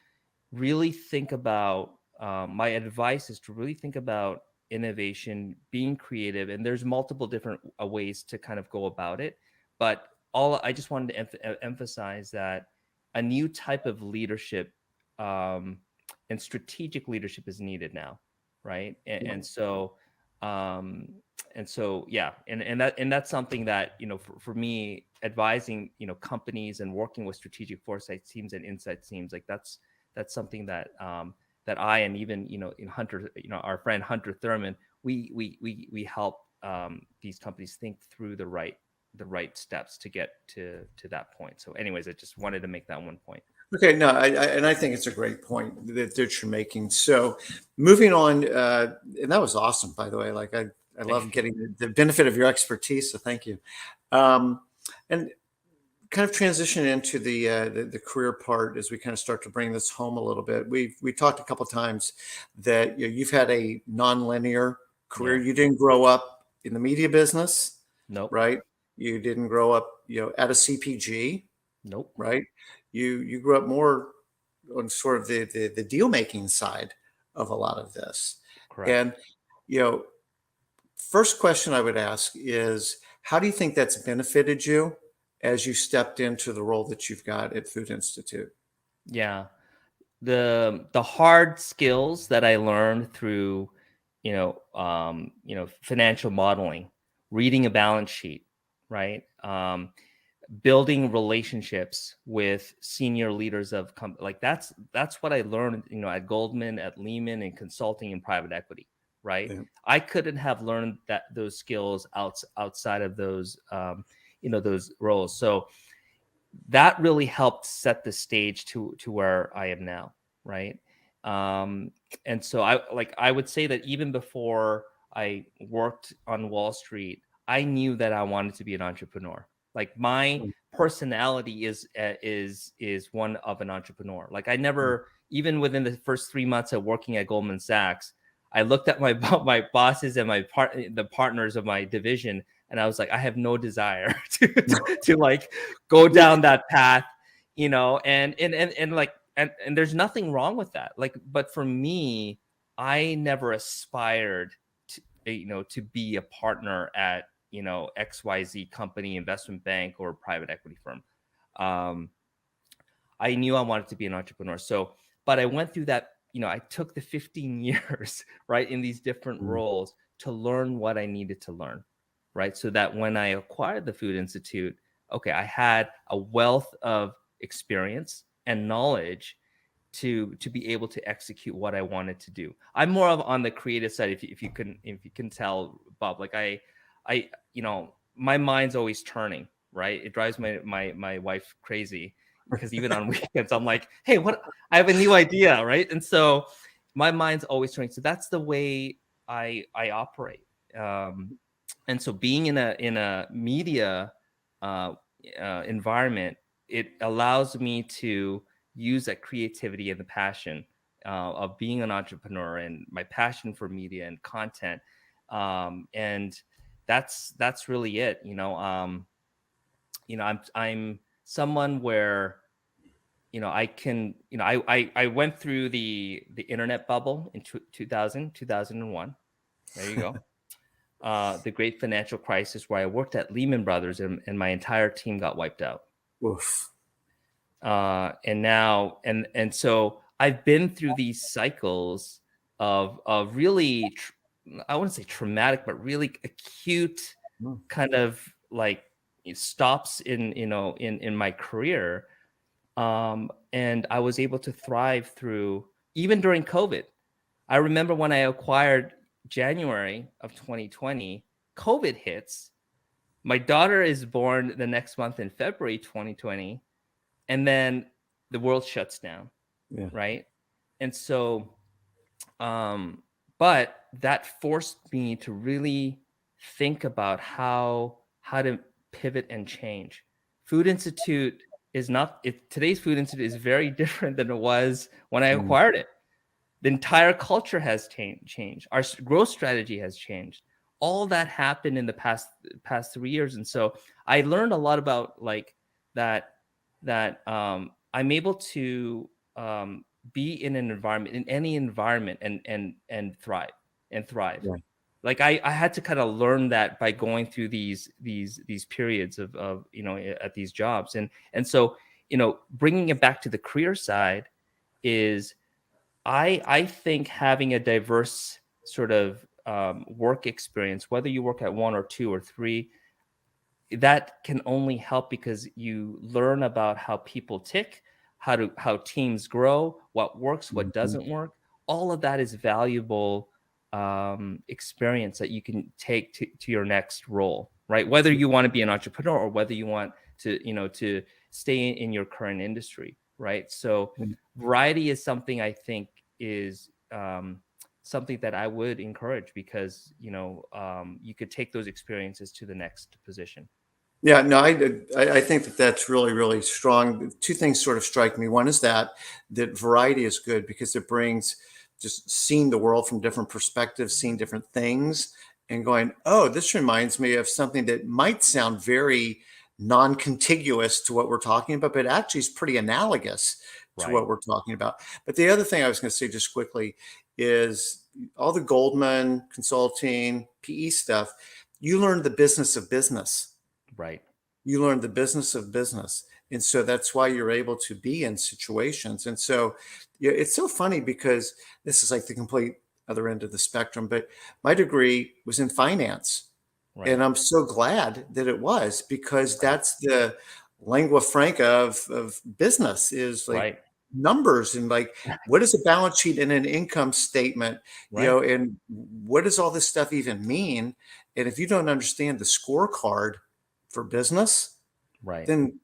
really think about, my advice is to really think about innovation, being creative, and there's multiple different ways to kind of go about it. But all I just wanted to emphasize that a new type of leadership, um, and strategic leadership is needed now, right? Um, and so yeah, and that's something that, for me, advising companies and working with strategic foresight teams and insight teams, like that's something that I, and even in Hunter, our friend Hunter Thurman, we help these companies think through the right steps to get to that point. So anyways, I just wanted to make that one point. Okay, no, and I think it's a great point that you're making. So, moving on, and that was awesome, by the way. Like I love Thank you. getting the benefit of your expertise. So, thank you. Um, and kind of transition into the career part as we kind of start to bring this home a little bit. We talked a couple of times that you've had a nonlinear career. Yeah. You didn't grow up in the media business, Nope. right? You didn't grow up, at a CPG, Nope. right? You grew up more on sort of the deal making side of a lot of this. Correct. And you know, first question I would ask is, how do you think that's benefited you as you stepped into the role that you've got at Food Institute? Yeah. The hard skills that I learned through, financial modeling, reading a balance sheet, right? Building relationships with senior leaders of like that's what I learned, at Goldman, at Lehman, and consulting in private equity, right? Yeah. I couldn't have learned those skills outside of those roles. So that really helped set the stage to where I am now, right? Um, and so I would say that even before I worked on Wall Street, I knew that I wanted to be an entrepreneur. Like my personality is one of an entrepreneur. Like I never, even within the first 3 months of working at Goldman Sachs, I looked at my bosses and the partners of my division, and I was like, I have no desire to like go down that path, and like and there's nothing wrong with that. Like, but for me, I never aspired to be a partner at XYZ company, investment bank, or private equity firm. Um, I knew I wanted to be an entrepreneur. So, but I went through that I took the 15 years, right, in these different Mm. roles to learn what I needed to learn, right? So that when I acquired the Food Institute, okay, I had a wealth of experience and knowledge to be able to execute what I wanted to do. I'm more of on the creative side, if you can tell, Bob. Like I my mind's always turning, right? It drives my wife crazy because even on weekends I'm like, hey, what? I have a new idea, right? And so my mind's always turning. So that's the way I operate. And so being in a media uh, environment, it allows me to use that creativity and the passion of being an entrepreneur and my passion for media and content, and that's really it. I'm someone where I can I went through the internet bubble in 2000 2001. There you go. The great financial crisis where I worked at Lehman Brothers, and my entire team got wiped out. Oof. And now and so I've been through these cycles of really I wouldn't say traumatic, but really acute Mm. kind of like stops in my career. And I was able to thrive through even during COVID. I remember when I acquired January of 2020, COVID hits. My daughter is born the next month in February 2020, and then the world shuts down, Yeah. right? And so um but that forced me to really think about how to pivot and change. Food Institute is not it, today's Food Institute is very different than it was when I Mm. acquired it. The entire culture has changed. Our growth strategy has changed. All that happened in the past 3 years, and so I learned a lot about like that I'm able to be in an environment, in any environment, and thrive. Yeah. Like I had to kind of learn that by going through these periods of at these jobs, and so bringing it back to the career side is I think having a diverse sort of work experience, whether you work at one or two or three, that can only help because you learn about how people tick, how teams grow, what works, what Mhm. doesn't work. All of that is valuable experience that you can take to your next role, right? Whether you want to be an entrepreneur or whether you want to stay in your current industry, right? So Mm. variety is something I think is something that I would encourage because you could take those experiences to the next position. Yeah, no, I think that that's really, really strong. Two things sort of strike me. One is that variety is good because it brings just seeing the world from different perspectives, seeing different things, and going, oh, this reminds me of something that might sound very non-contiguous to what we're talking about, but actually is pretty analogous to what Right. we're talking about. But the other thing I was going to say just quickly is all the Goldman consulting, PE stuff, you learn the business of business. Right. You learn the business of business. And so that's why you're able to be in situations. And so yeah, it's so funny because this is like the complete other end of the spectrum, but my degree was in finance. And Right. I'm so glad that it was because Right. that's the lingua franca of business is like Right. numbers and like what is a balance sheet and an income statement, Right. and what does all this stuff even mean? And if you don't understand the scorecard for business, Right. then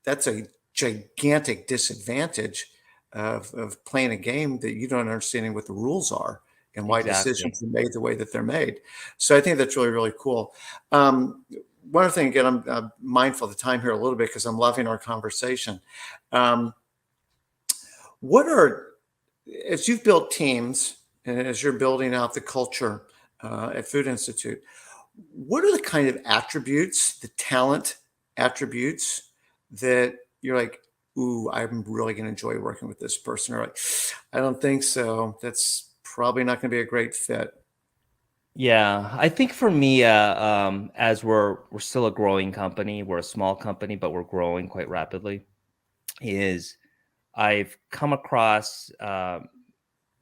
that's a gigantic disadvantage of playing a game that you don't understanding what the rules are and why Exactly. decisions are made the way that they're made. So I think that's really, really cool. One other thing, again, I'm mindful of the time here a little bit because I'm loving our conversation. Um, what are, as you've built teams and as you're building out the culture at Food Institute, what are the kind of attributes, the talent attributes that you're like, ooh, I'm really going to enjoy working with this person? Or like, I don't think so. That's probably not going to be a great fit. Yeah, I think for me, as we're still a growing company, we're a small company, but we're growing quite rapidly. Is I've come across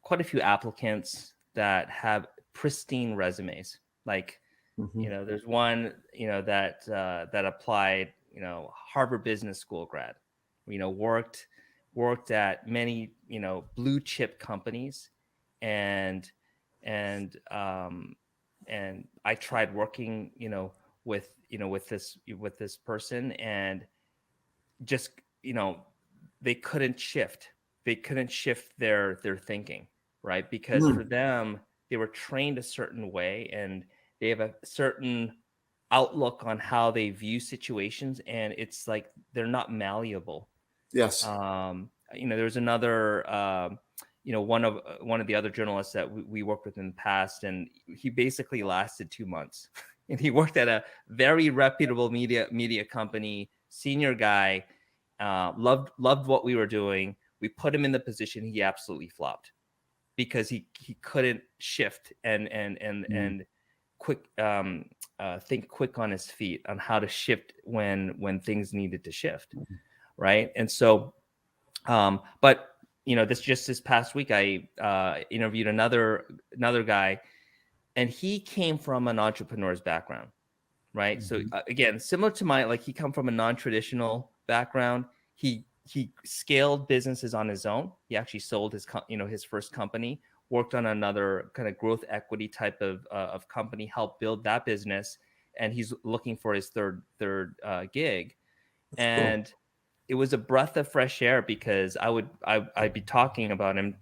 quite a few applicants that have pristine resumes. Like, Mhm. there's one, that applied, Harvard Business School grad, worked at many, blue chip companies, and and um and I tried working, with this person, and just, they couldn't shift. They couldn't shift their thinking, right? Because for Mm. them, they were trained a certain way, and they have a certain outlook on how they view situations, and it's like they're not malleable. Yes. There's another, one of the other journalists that we worked with in the past, and he basically lasted 2 months, and he worked at a very reputable media company, senior guy, loved what we were doing. We put him in the position, he absolutely flopped because he couldn't shift and quick think quick on his feet on how to shift when things needed to shift, right? And so, but this past week, I interviewed another guy, and he came from an entrepreneur's background, right? So Mhm. again, similar to my, like, he come from a non-traditional background. He scaled businesses on his own. He actually sold his first company, worked on another kind of growth equity type of company, helped build that business, and he's looking for his third gig. That's cool. And it was a breath of fresh air because I'd be talking about him.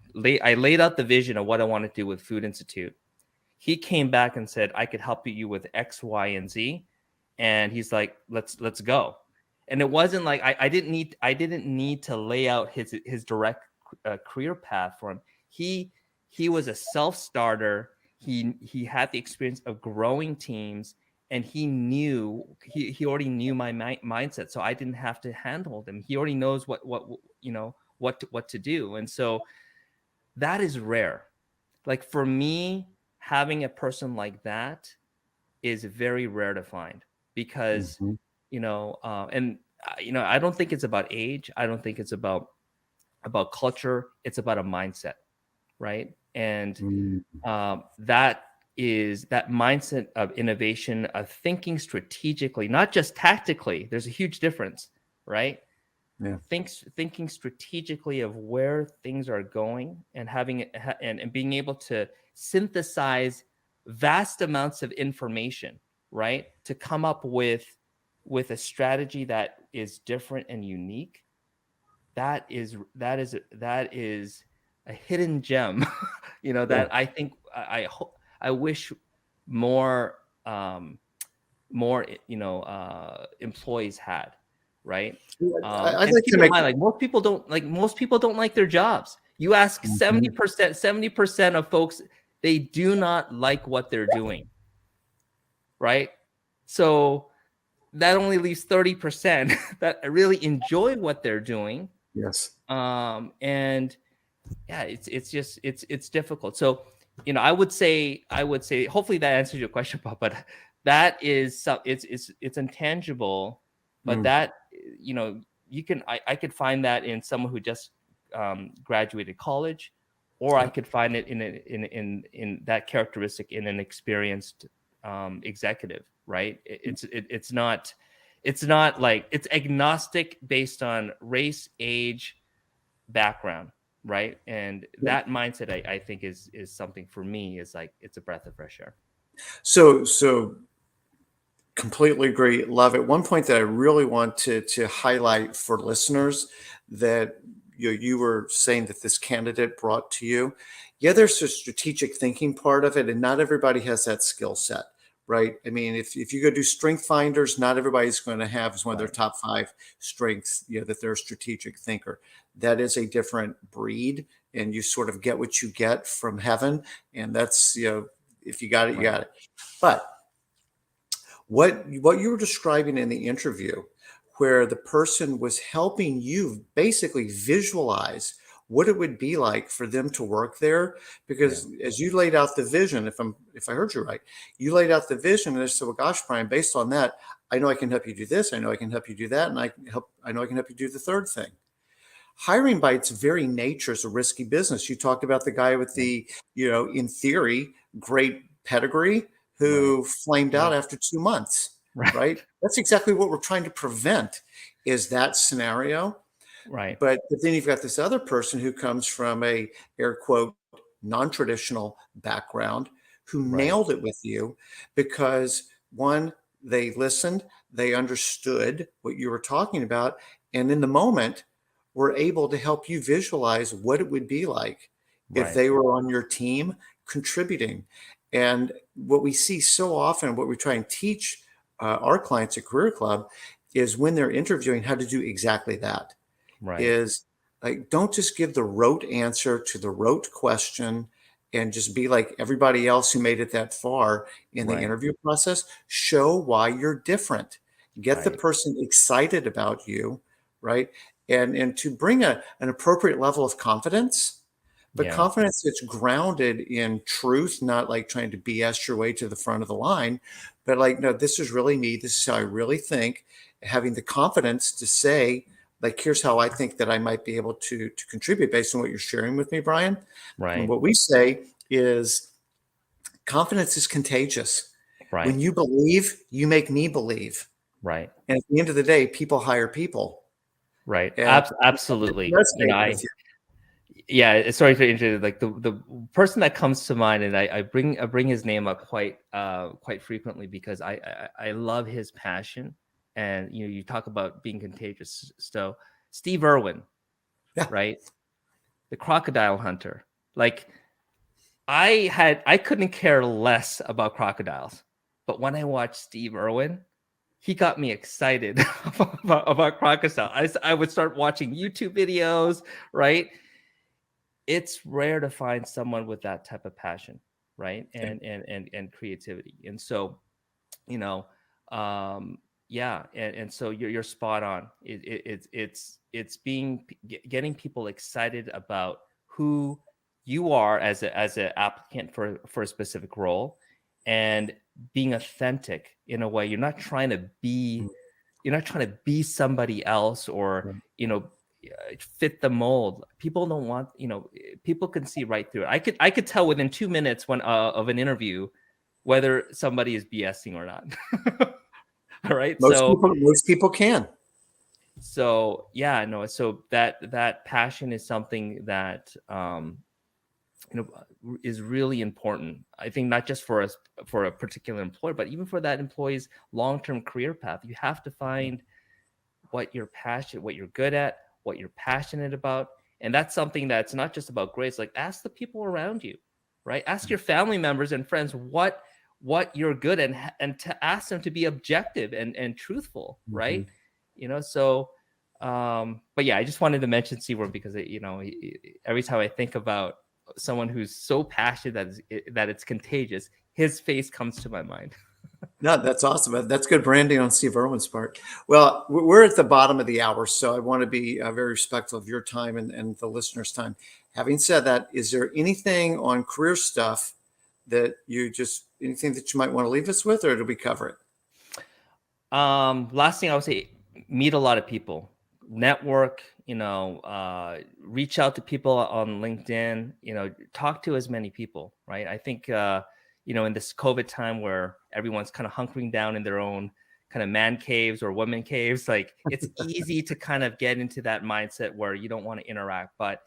I laid out the vision of what I want to do with Food Institute. He came back and said, I could help you with X, Y, and Z. And he's like, let's go. And it wasn't like I didn't need to lay out his direct career path for him. He was a self-starter. He had the experience of growing teams, and he already knew my mindset, so I didn't have to handhold him. He already knows what to do. And so that is rare. Like, for me, having a person like that is very rare to find, because Mhm. I don't think it's about age. I don't think it's about culture. It's about a mindset, right? And Mm. that mindset of innovation, of thinking strategically, not just tactically. There's a huge difference, right? Yeah. Thinking strategically of where things are going, and having it, and being able to synthesize vast amounts of information, right, to come up with a strategy that is different and unique. That is a hidden gem, Yeah. that I think I wish more, more employees had, right? I'd And like keep to in make. mind, like, most people don't like their jobs. You ask Mhm. 70% of folks, they do not like what they're doing, right? So that only leaves 30% that really enjoy what they're doing. Yes. And yeah, it's difficult. So, I would say hopefully that answers your question, Bob. But that is it's intangible, but Mm. that, I could find that in someone who just graduated college, or I Yeah. could find it in that characteristic in an experienced executive, right? It's not like, it's agnostic based on race, age, background, right? And Yeah. that mindset, I think, is something for me, is like, it's a breath of fresh air. So completely agree. Love it. One point that I really want to highlight for listeners that you were saying that this candidate brought to you. Yeah, there's a strategic thinking part of it, and not everybody has that skill set, right? I mean, if you go do strength finders, not everybody's going to have as one of their Right. top five strengths, that they're a strategic thinker. That is a different breed, and you sort of get what you get from heaven, and that's, if you got it, you Right. got it. But what you were describing in the interview, where the person was helping you basically visualize what it would be like for them to work there, Yeah. because as you laid out the vision, if I heard you right, you laid out the vision, and I said, well, gosh, Brian, based on that, I know I can help you do this, I know I can help you do that, and I know I can help you do the third thing. hiring by its very nature is a risky business. You talked about the guy with the, in theory, great pedigree Right. who flamed out Right. after 2 months, Right. right? That's exactly what we're trying to prevent is that scenario. Right. But then you've got this other person who comes from a air quote non-traditional background who Right. nailed it with you because one, they listened, they understood what you were talking about, and in the moment were able to help you visualize what it would be like if Right. they were on your team contributing. And what we see so often, what we try and teach our clients at Career Club is when they're interviewing how to do exactly that Right. is like, don't just give the rote answer to the rote question and just be like everybody else who made it that far in the Right. interview process. Show why you're different. Get the Right. person excited about you, right? And to bring an appropriate level of confidence, but Yeah. confidence that's grounded in truth, not like trying to BS your way to the front of the line, but like, no, this is really me. This is how I really think. Having the confidence to say, like, here's how I think that I might be able to contribute based on what you're sharing with me, Brian. And Right. what we say is confidence is contagious. Right. When you believe, you make me believe. Right. And at the end of the day, people hire people. Right. And Absolutely. resonate with you. Yeah, sorry to interrupt. Like the person that comes to mind, and I bring his name up quite frequently because I love his passion, and you talk about being contagious. So Steve Irwin, Yeah. right, the crocodile hunter. Like I couldn't care less about crocodiles, but when I watched Steve Irwin, he got me excited about crocodiles. I would start watching YouTube videos, right? It's rare to find someone with that type of passion, right? And creativity. And so, you know, yeah, and so you're spot on. It's getting people excited about who you are as an applicant for a specific role, and being authentic in a way. You're not trying to be somebody else, or fit the mold. People don't want, people can see right through it. I could tell within 2 minutes of an interview whether somebody is BSing or not. All right. Most people can. So yeah, no. So that passion is something that is really important. I think not just for us, for a particular employer, but even for that employee's long-term career path. You have to find what you're good at, what you're passionate about. And that's something that's not just about grades. Like, ask the people around you, right? Ask your family members and friends what you're good at, and to ask them to be objective and truthful, right? So but yeah, I just wanted to mention Seaworm because every time I think about someone who's so passionate that it's contagious, his face comes to my mind. No, that's awesome. That's good branding on Steve Irwin's part. Well, we're at the bottom of the hour, so I want to be very respectful of your time and the listeners' time. Having said that, is there anything on career stuff that anything that you might want to leave us with, or did we cover it? Last thing I would say, meet a lot of people, network, reach out to people on LinkedIn, talk to as many people, right? I think, in this COVID time where everyone's kind of hunkering down in their own kind of man caves or woman caves, like it's easy to kind of get into that mindset where you don't want to interact. But,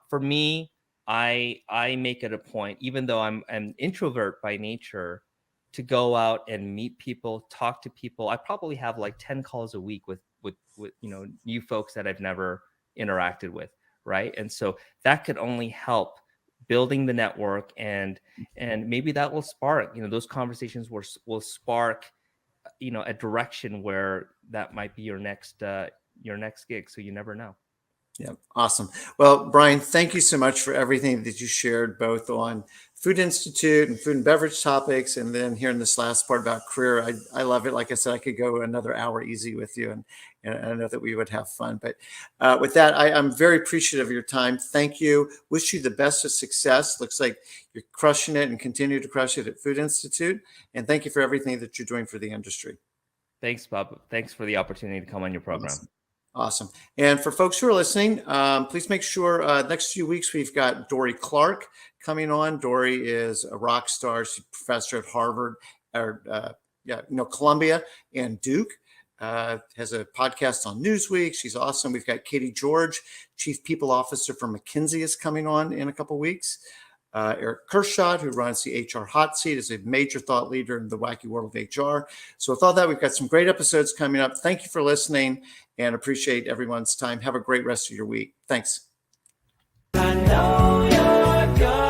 for me, I make it a point, even though I'm an introvert by nature, to go out and meet people, talk to people. I probably have like 10 calls a week with new folks that I've never interacted with, right? And so that could only help building the network, and maybe that will spark, those conversations will spark a direction where that might be your next gig. So you never know. Yeah, awesome. Well, Brian, thank you so much for everything that you shared, both on Food Institute and food and beverage topics, and then here in this last part about career. I love it. Like I said, I could go another hour easy with you, and I know that we would have fun. But with that, I'm very appreciative of your time. Thank you. Wish you the best of success. Looks like you're crushing it and continue to crush it at Food Institute. And thank you for everything that you're doing for the industry. Thanks, Bob. Thanks for the opportunity to come on your program. Awesome. Awesome. And for folks who are listening, please make sure next few weeks we've got Dory Clark coming on. Dory is a rock star. She's a professor at Harvard, or Columbia and Duke. Has a podcast on Newsweek. She's awesome. We've got Katie George, Chief People Officer for McKinsey, is coming on in a couple of weeks. Eric Kershot, who runs the HR Hot Seat, is a major thought leader in the wacky world of HR. So with all that, we've got some great episodes coming up. Thank you for listening and appreciate everyone's time. Have a great rest of your week. Thanks. I know you're good.